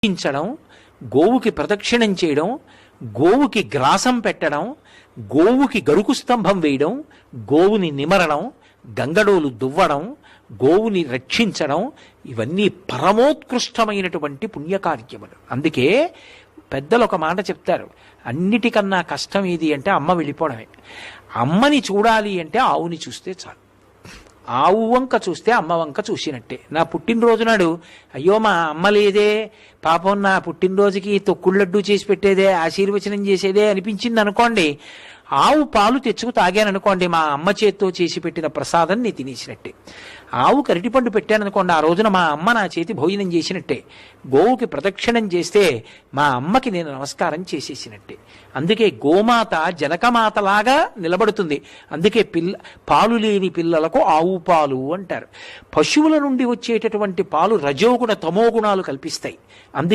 పించడం, గోవుకి ప్రదక్షిణం చేయడం, గోవుకి గ్రాసం పెట్టడం, గోవుకి గరుకు స్తంభం వేయడం, గోవుని నిమరడం, గంగడోలు దువ్వడం, గోవుని రక్షించడం, ఇవన్నీ పరమోత్కృష్టమైనటువంటి పుణ్యకార్యములు. అందుకే పెద్దలు ఒక మాట చెప్తారు, అన్నిటికన్నా కష్టం ఏది అంటే అమ్మ వెళ్ళిపోవడమే. అమ్మని చూడాలి అంటే ఆవుని చూస్తే చాలు. ఆవు వంక చూస్తే అమ్మ వంక చూసినట్టే. నా పుట్టినరోజు నాడు అయ్యో మా అమ్మ లేదే, పాపం నా పుట్టినరోజుకి తొక్కుడు లడ్డు చేసి పెట్టేదే, ఆశీర్వచనం చేసేదే అనిపించింది అనుకోండి, ఆవు పాలు తెచ్చుకు తాగాననుకోండి, మా అమ్మ చేత్తో చేసి పెట్టిన ప్రసాదం నేను తినేసినట్టే. ఆవు అరటిపండు పెట్టాననుకోండి, ఆ రోజున మా అమ్మ నా చేతి భోజనం చేసినట్టే. గోవుకి ప్రదక్షిణం చేస్తే మా అమ్మకి నేను నమస్కారం చేసేసినట్టే. అందుకే గోమాత జనకమాతలాగా నిలబడుతుంది. అందుకే పాలు లేని పిల్లలకు ఆవు పాలు అంటారు. పశువుల నుండి వచ్చేటటువంటి పాలు రజోగుణ తమోగుణాలు కల్పిస్తాయి. అందుకే